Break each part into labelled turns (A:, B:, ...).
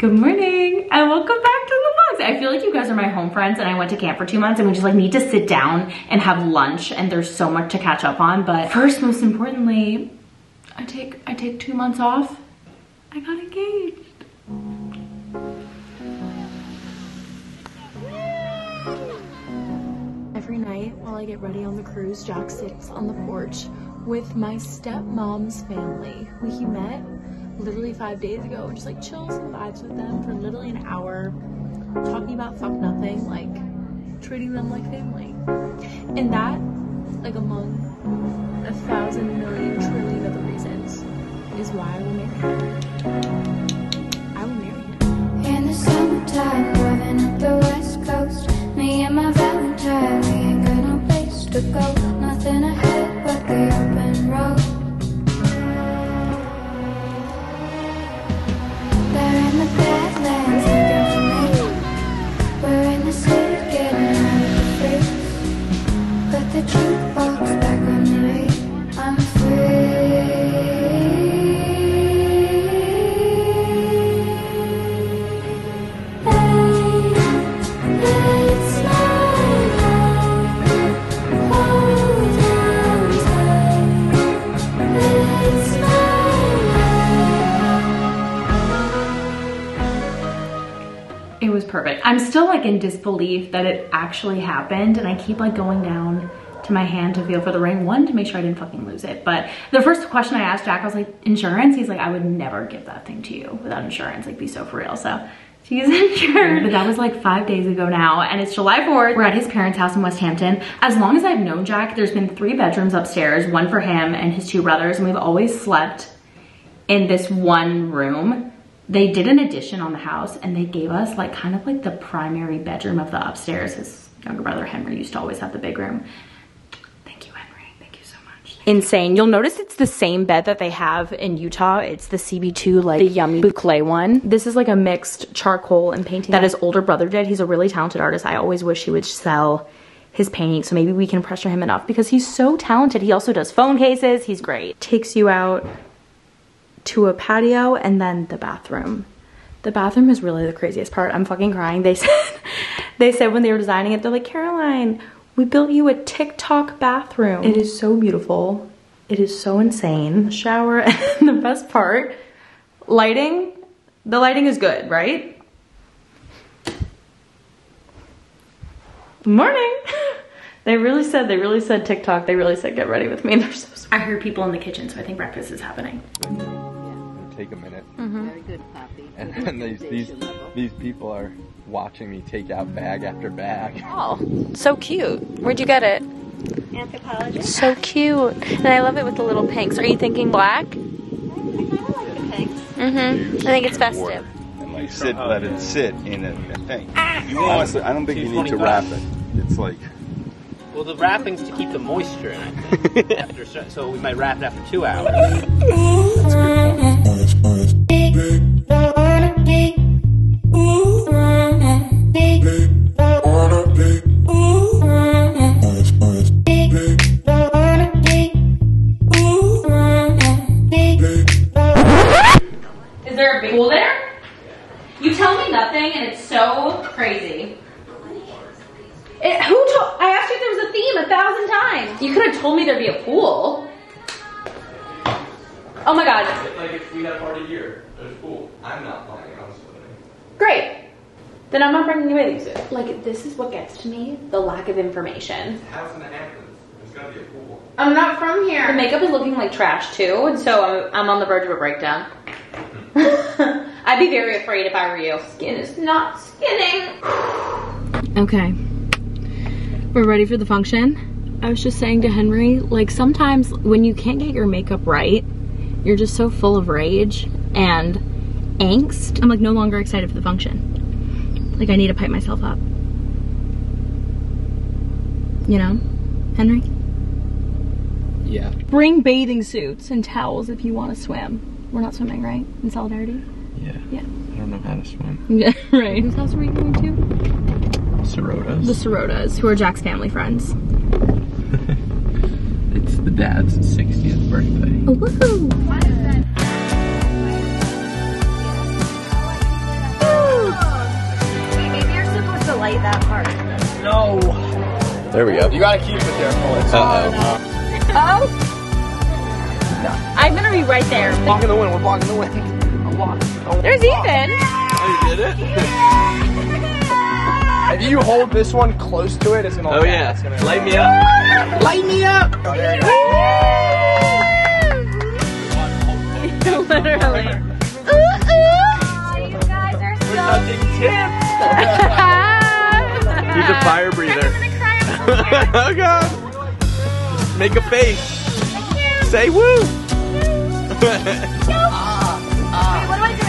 A: Good morning and welcome back to the vlogs. I feel like you guys are my home friends and I went to camp for 2 months and we just like need to sit down and have lunch and there's so much to catch up on. But first, most importantly, I take 2 months off. I got engaged. Every night while I get ready on the cruise, Jack sits on the porch with my stepmom's family, who he met literally 5 days ago, and just like chills and vibes with them for literally an hour, talking about fuck nothing, like treating them like family. And that, like among 1,000 million trillion other reasons, is why I will marry him. I will marry him.
B: In the summertime, driving up the west coast, me and my Valentine, we ain't got no place to go, nothing ahead but the open road. They're in the Badlands looking for me. We're in the city getting out of the face. Put the jukebox back on the beat. I'm free. It's my life. Hold on tight. It's my
A: It was perfect. I'm still like in disbelief that it actually happened, and I keep like going down to my hand to feel for the ring. One, to make sure I didn't fucking lose it. But the first question I asked Jack, I was like, insurance? He's like, I would never give that thing to you without insurance. Like, be so for real. So she's insured. But that was like 5 days ago now, and it's July 4th. We're at his parents' house in West Hampton. As long as I've known Jack, there's been 3 bedrooms upstairs, one for him and his 2 brothers, and we've always slept in this one room. They did an addition on the house and they gave us like kind of like the primary bedroom of the upstairs. His younger brother Henry used to always have the big room. Thank you, Henry. Thank you so much. Insane. You'll notice it's the same bed that they have in Utah. It's the CB2, like the yummy boucle one. This is like a mixed charcoal and painting that his older brother did. He's a really talented artist. I always wish he would sell his painting, so maybe we can pressure him enough because he's so talented. He also does phone cases. He's great. Takes you out to a patio and then the bathroom. The bathroom is really the craziest part. I'm fucking crying. They said when they were designing it, they're like, Caroline, we built you a TikTok bathroom. It is so beautiful. It is so insane. The shower and the best part, lighting. The lighting is good, right? Morning. They really said TikTok. They really said get ready with me. They're so sweet. I heard people in the kitchen, so I think breakfast is happening.
C: Take a minute.
D: Very good, Poppy.
C: And then these people are watching me take out bag after bag.
A: Oh, so cute. Where'd you get it?
D: Anthropology.
A: So cute. And I love it with the little pinks. Are you thinking black?
D: I kind of like the pinks.
A: Mm-hmm. I think it's festive.
C: And like let it sit in a thing. Honestly, I don't think you need to wrap it. It's like,
E: well, the wrapping's to keep the moisture in, I think. So we might wrap it after 2 hours.
A: Is there a big pool there? You tell me nothing and it's so crazy. I asked you if there was a theme 1,000 times. You could have told me there'd be a pool. Oh my god.
F: Like if we had a party here, there's a pool. I'm not planning on swimming.
A: Great. Then I'm not bringing you anything. Like, this is what gets to me, the lack of information.
F: House in the Hamptons. There's gotta be a pool.
A: I'm not from here. The makeup is looking like trash too, and so I'm on the verge of a breakdown. I'd be very afraid if I were you. Skin is not skinning. Okay. We're ready for the function. I was just saying to Henry, like sometimes when you can't get your makeup right, you're just so full of rage and angst. I'm like no longer excited for the function. Like I need to pipe myself up. You know, Henry?
C: yeah.
A: Bring bathing suits and towels if you want to swim. We're not swimming, right? In solidarity?
C: Yeah.
A: Yeah.
C: I don't know how to swim.
A: Yeah, right. Whose house are we going to?
C: Sorotas.
A: The Sorotas, who are Jack's family friends.
C: It's the dad's 60th birthday.
A: Oh, woohoo!
D: play that part.
E: No.
G: There we go.
H: You gotta keep it there, Melissa.
D: Oh! I'm gonna be right there.
H: Blocking the wind, we're blocking the wind.
D: There's Ethan.
E: Oh, you did it?
H: If you hold this one close to it, it's gonna
E: Oh yeah.
H: It's gonna
E: Light me up. Light me up.
H: Oh, there you go.
D: Literally. Ooh, you guys are so
E: Touching tips. He's a fire breather. Oh god. Make a face. Say woo.
D: Wait, what do I do?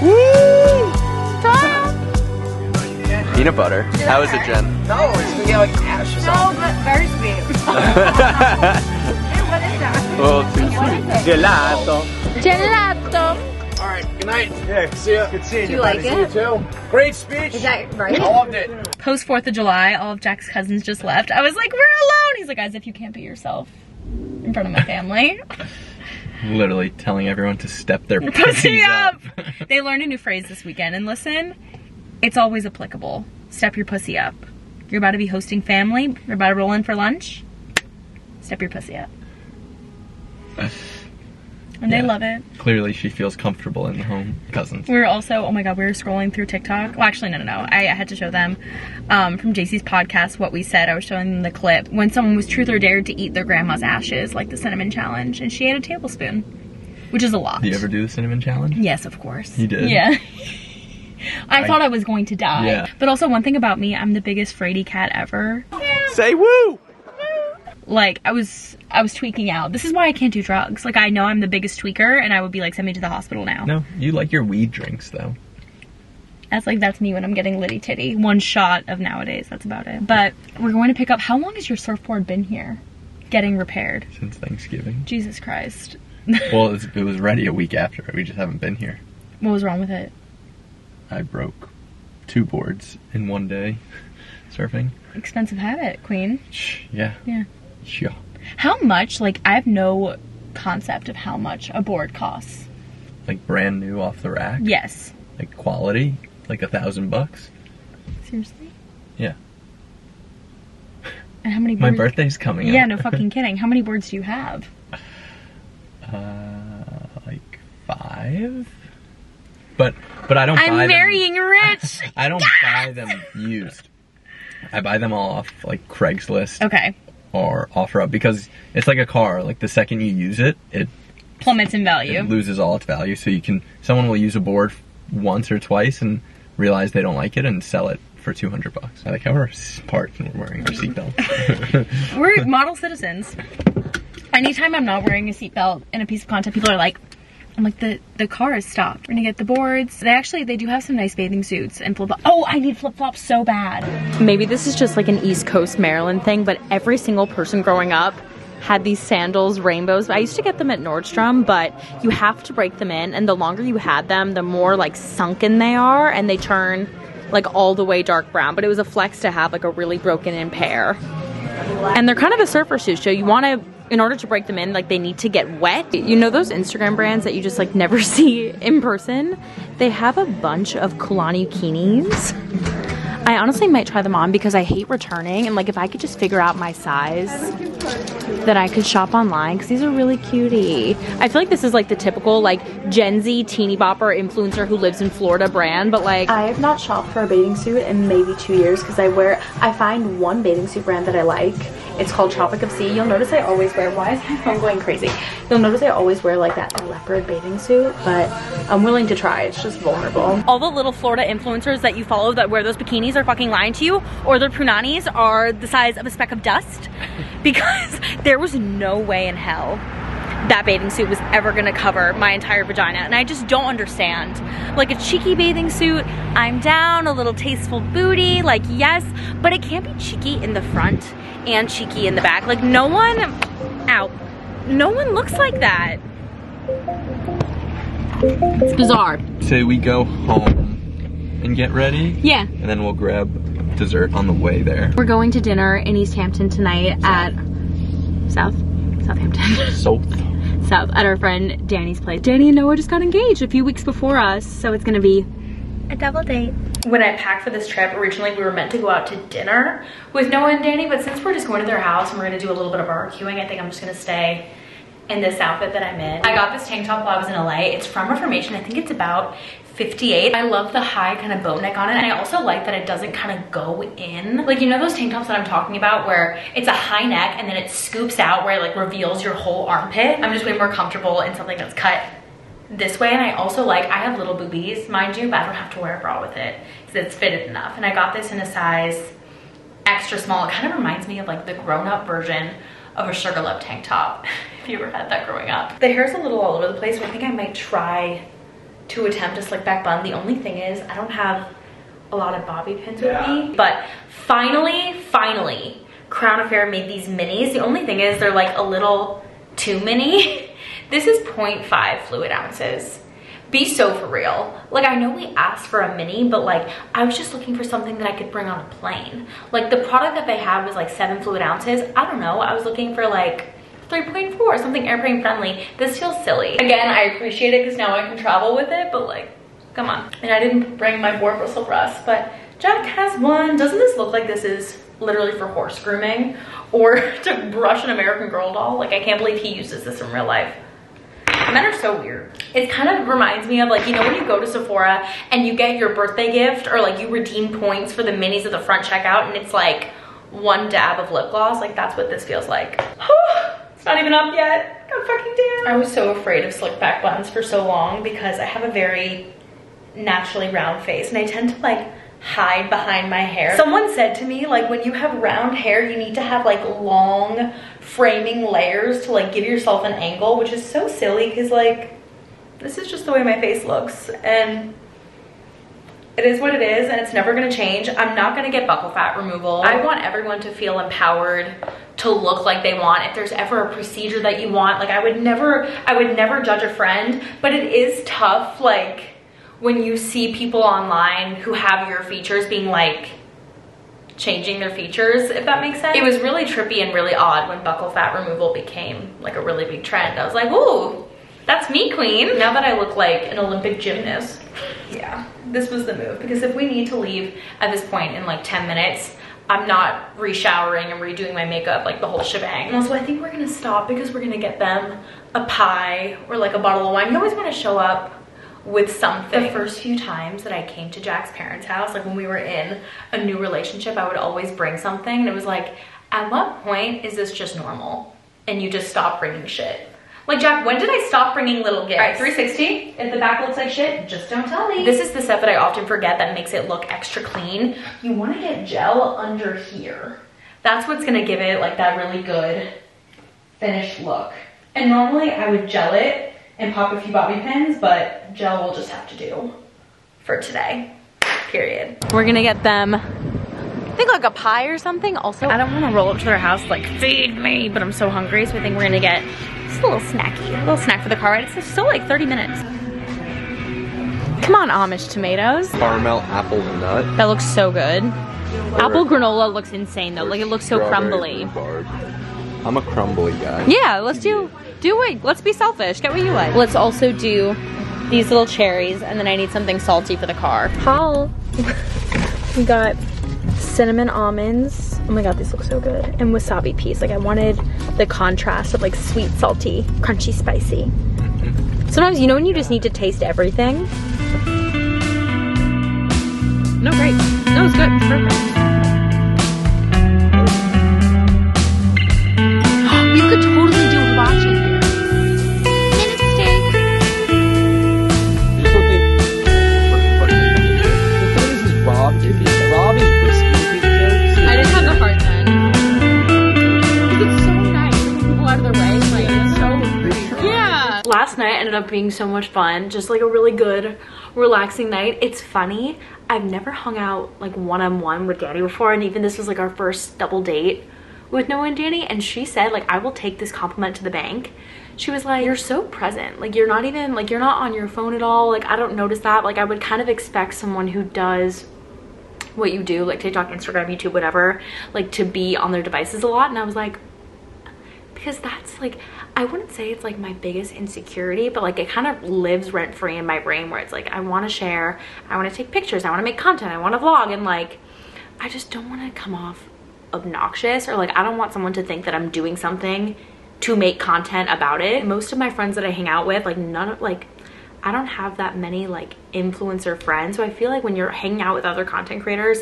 E: Woo.
G: Peanut butter. How is it, Jen?
H: No, it's gonna get like ashes on.
D: No, but very sweet. What is that?
E: Oh, too sweet. Gelato.
D: Gelato.
H: Alright, good night. Yeah, see ya. Good seeing
D: Do
H: you.
D: you like
H: buddy. See
D: it?
H: you too. Great speech.
D: Is that right?
H: I loved it.
A: Post 4th of July, all of Jack's cousins just left. I was like, we're alone. He's like, as if you can't be yourself in front of my family.
G: Literally telling everyone to step their
A: Pussy
G: pussies
A: up. They learned a new phrase this weekend, and listen, it's always applicable. Step your pussy up. You're about to be hosting family. You're about to roll in for lunch. Step your pussy up. And they love it.
G: Clearly she feels comfortable in the home. Cousins.
A: We were also, oh my god, we were scrolling through TikTok. Well, actually, no. I had to show them from JC's podcast what we said. I was showing them the clip when someone was truth or dared to eat their grandma's ashes, like the cinnamon challenge, and she ate a tablespoon, which is a lot.
G: Do you ever do the cinnamon challenge?
A: Yes, of course.
G: You did?
A: Yeah. I thought I was going to die.
G: Yeah.
A: But also, one thing about me, I'm the biggest fraidy cat ever.
E: Say woo.
A: Like, I was tweaking out. This is why I can't do drugs. Like, I know I'm the biggest tweaker, and I would be like, send me to the hospital now.
G: No, you like your weed drinks though.
A: That's me when I'm getting litty titty. One shot of nowadays, that's about it. But we're going to pick up, how long has your surfboard been here? Getting repaired.
G: Since Thanksgiving.
A: Jesus Christ.
G: Well, it was ready a week after. We just haven't been here.
A: What was wrong with it?
G: I broke 2 boards in one day surfing.
A: Expensive habit, queen.
G: Yeah.
A: Yeah.
G: Sure.
A: How much, like, I have no concept of how much a board costs.
G: Like brand new off the rack?
A: Yes.
G: Like quality? Like $1,000?
A: Seriously?
G: Yeah.
A: And how many
G: My
A: boards?
G: birthday's coming up.
A: Yeah, no fucking kidding. How many boards do you have?
G: Like 5? But I don't buy them.
A: I'm marrying rich!
G: I don't buy them used. I buy them all off like Craigslist
A: Okay.
G: or OfferUp because it's like a car. Like the second you use it, it
A: Plummets in value.
G: loses all its value. So someone will use a board once or twice and realize they don't like it and sell it for $200. I like how we're parked and we're wearing our seatbelts.
A: We're model citizens. Anytime I'm not wearing a seatbelt in a piece of content, people are like, I'm like, the car is stopped. We're gonna get the boards. They do have some nice bathing suits and flip-flops. Oh, I need flip-flops so bad. Maybe this is just like an East Coast Maryland thing, but every single person growing up had these sandals, rainbows. I used to get them at Nordstrom, but you have to break them in, and the longer you had them, the more like sunken they are, and they turn like all the way dark brown. But it was a flex to have like a really broken in pair. And they're kind of a surfer shoe, so you want to, in order to break them in, like they need to get wet. You know those Instagram brands that you just like never see in person? They have a bunch of Kulani bikinis. I honestly might try them on because I hate returning, and like if I could just figure out my size, then I could shop online because these are really cutie. I feel like this is like the typical like Gen Z teeny bopper influencer who lives in Florida brand, but like I have not shopped for a bathing suit in maybe 2 years because I find one bathing suit brand that I like. It's called Tropic of Sea. You'll notice I always wear, why is my phone going crazy? You'll notice I always wear like that leopard bathing suit, but I'm willing to try. It's just vulnerable. All the little Florida influencers that you follow that wear those bikinis are fucking lying to you, or their punanis are the size of a speck of dust, because there was no way in hell that bathing suit was ever gonna cover my entire vagina, and I just don't understand. Like a cheeky bathing suit, I'm down, a little tasteful booty, like yes, but it can't be cheeky in the front and cheeky in the back. Like no one looks like that. It's bizarre.
G: Say we go home and get ready?
A: Yeah.
G: And then we'll grab dessert on the way there.
A: We're going to dinner in East Hampton tonight at Southampton. South, at our friend Danny's place. Danny and Noah just got engaged a few weeks before us, so it's gonna be a double date. when I packed for this trip, originally we were meant to go out to dinner with Noah and Danny, but since we're just going to their house and we're gonna do a little bit of barbecuing, I think I'm just gonna stay in this outfit that I'm in. I got this tank top while I was in LA. It's from Reformation. I think it's about 58. I love the high kind of bow neck on it. And I also like that it doesn't kind of go in. Like, you know those tank tops that I'm talking about where it's a high neck and then it scoops out where it like reveals your whole armpit? I'm just way more comfortable in something that's cut this way. And I also like, I have little boobies, mind you, but I don't have to wear a bra with it because it's fitted enough. And I got this in a size extra small. It kind of reminds me of like the grown-up version of a sugar love tank top, if you ever had that growing up. The hair's a little all over the place, so I think I might try to attempt a slick back bun. The only thing is I don't have a lot of bobby pins with me, but finally, Crown Affair made these minis. The only thing is they're like a little too mini. This is 0.5 fluid ounces. Be so for real. Like, I know we asked for a mini, but like, I was just looking for something that I could bring on a plane. Like, the product that they had was like 7 fluid ounces. I don't know, I was looking for like 3.4, something airplane friendly. This feels silly. Again, I appreciate it because now I can travel with it, but like, come on. And I didn't bring my boar bristle brush, but Jack has one. Doesn't this look like this is literally for horse grooming or to brush an American Girl doll? Like, I can't believe he uses this in real life. Men are so weird. It kind of reminds me of like, you know, when you go to Sephora and you get your birthday gift or like you redeem points for the minis at the front checkout and it's like 1 dab of lip gloss. Like, that's what this feels like. It's not even up yet. God fucking damn. I was so afraid of slick back buns for so long because I have a very naturally round face and I tend to like hide behind my hair. Someone said to me, like, when you have round hair, you need to have like long framing layers to like give yourself an angle, which is so silly because like, this is just the way my face looks and it is what it is and it's never gonna change. I'm not gonna get buccal fat removal. I want everyone to feel empowered to look like they want. If there's ever a procedure that you want, like I would never judge a friend, but it is tough, like, when you see people online who have your features being like changing their features, if that makes sense. It was really trippy and really odd when buccal fat removal became like a really big trend. I was like, ooh, that's me, queen. Now that I look like an Olympic gymnast, yeah, this was the move. Because if we need to leave at this point in like 10 minutes, I'm not re-showering and redoing my makeup, like the whole shebang. And also I think we're gonna stop because we're gonna get them a pie or like a bottle of wine. You always wanna show up with something. The first few times that I came to Jack's parents' house, like when we were in a new relationship, I would always bring something and it was like, at what point is this just normal and you just stop bringing shit? Like, Jack, when did I stop bringing little gifts? All right, 360. If the back looks like shit, just don't tell me. This is the stuff that I often forget that makes it look extra clean. You want to get gel under here. That's what's gonna give it like that really good finished look. And normally I would gel it and pop a few bobby pins, but gel will just have to do for today, period. We're gonna get them, I think like a pie or something. Also, I don't wanna roll up to their house like, feed me, but I'm so hungry, so I think we're gonna get just a little snacky, a little snack for the car ride. It's still like 30 minutes. Come on, Amish tomatoes.
G: Caramel apple nut.
A: That looks so good. Apple granola looks insane though, like it looks so crumbly.
G: Rhubarb. I'm a crumbly guy.
A: Yeah, let's do it. Let's be selfish. Get what you like. Let's also do these little cherries, and then I need something salty for the car. Haul. We got cinnamon almonds. Oh my god, these look so good. And wasabi peas. Like, I wanted the contrast of like sweet, salty, crunchy, spicy. Sometimes, you know when you just need to taste everything? No, great. No, it's good. Perfect. You could totally do hibachi here. Minute steak.
G: The thing is Rob is risky.
A: I didn't have the heart then. Because it's so nice. People out of their way. Like, it's so, yeah. Last night ended up being so much fun. Just like a really good, relaxing night. It's funny. I've never hung out like one-on-one with Danny before. And even this was like our first double date with Noah and Danny, and she said, like, I will take this compliment to the bank. She was like, you're so present. Like, you're not even, like, you're not on your phone at all. Like, I don't notice that. Like, I would kind of expect someone who does what you do, like TikTok, Instagram, YouTube, whatever, like to be on their devices a lot. And I was like, because that's like, I wouldn't say it's like my biggest insecurity, but like it kind of lives rent free in my brain where it's like, I want to share, I want to take pictures, I want to make content, I want to vlog, and like, I just don't want to come off obnoxious, or like, I don't want someone to think that I'm doing something to make content about it. Most of my friends that I hang out with, like none of like, I don't have that many like influencer friends. So I feel like when you're hanging out with other content creators,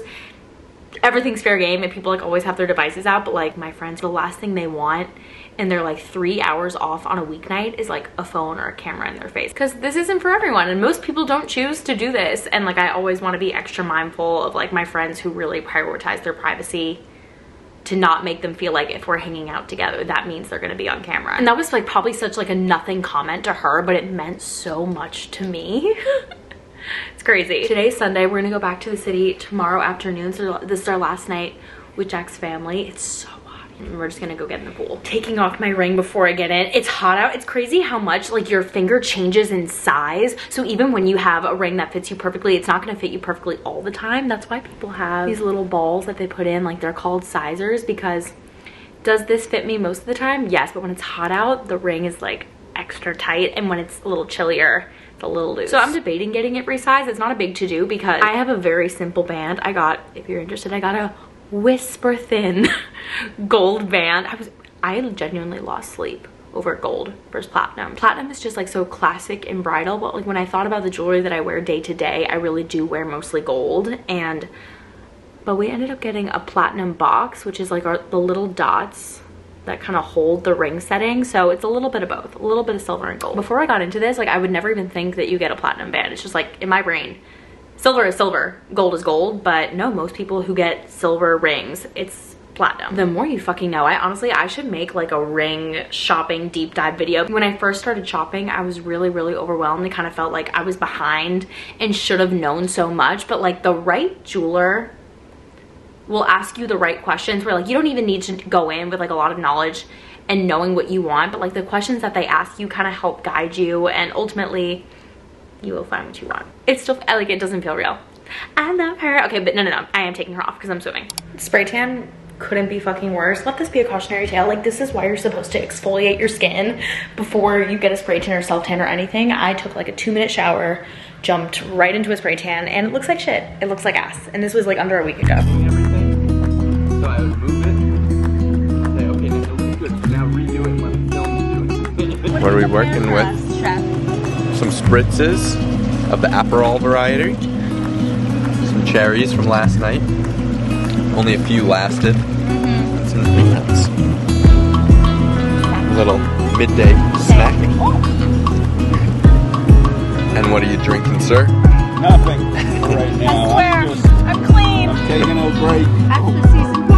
A: everything's fair game and people like always have their devices out. But like my friends, the last thing they want and they're like 3 hours off on a weeknight is like a phone or a camera in their face, because this isn't for everyone and most people don't choose to do this. And like I always want to be extra mindful of like my friends who really prioritize their privacy, to not make them feel like if we're hanging out together that means they're gonna be on camera. And that was like probably such like a nothing comment to her, but it meant so much to me. It's crazy. Today's Sunday. We're gonna go back to the city tomorrow afternoon, so this is our last night with Jack's family. It's so hot and we're just gonna go get in the pool. Taking off my ring before I get in. It's hot out. It's crazy how much like your finger changes in size. So even when you have a ring that fits you perfectly, it's not gonna fit you perfectly all the time. That's why people have these little balls that they put in, like they're called sizers, because does this fit me most of the time? Yes, but when it's hot out, the ring is like extra tight, and when it's a little chillier, it's a little loose. So I'm debating getting it resized. It's not a big to-do because I have a very simple band. I got, if you're interested, I got a whisper thin gold band. I genuinely lost sleep over gold versus platinum. Platinum is just like so classic and bridal, but like when I thought about the jewelry that I wear day to day, I really do wear mostly gold. But we ended up getting a platinum box, which is like the little dots that kind of hold the ring setting. So it's a little bit of both, a little bit of silver and gold. Before I got into this, like I would never even think that you get a platinum band. It's just like in my brain, silver is silver, gold is gold. But no, most people who get silver rings, it's platinum. The more you fucking know. I should make like a ring shopping deep dive video. When I first started shopping, I was really overwhelmed. It kind of felt like I was behind and should have known so much. But like the right jeweler will ask you the right questions where like you don't even need to go in with like a lot of knowledge and knowing what you want, but like the questions that they ask you kind of help guide you, and ultimately you will find what you want. It's still like, it doesn't feel real. I love her. Okay, but no, I am taking her off because I'm swimming. Spray tan couldn't be fucking worse. Let this be a cautionary tale. Like this is why you're supposed to exfoliate your skin before you get a spray tan or self tan or anything. I took like a 2-minute shower, jumped right into a spray tan, and it looks like shit. It looks like ass. And this was like under a week ago.
C: So I would move it. Say, okay, this looks good. Now redo it when the film's doing it.
G: What are we working with? Some spritzes of the Aperol variety. Some cherries from last night. Only a few lasted. Some peanuts. A little midday snack. And what are you drinking, sir?
C: Nothing right now.
D: I swear, I'm clean.
C: I'm taking a break.
D: After the season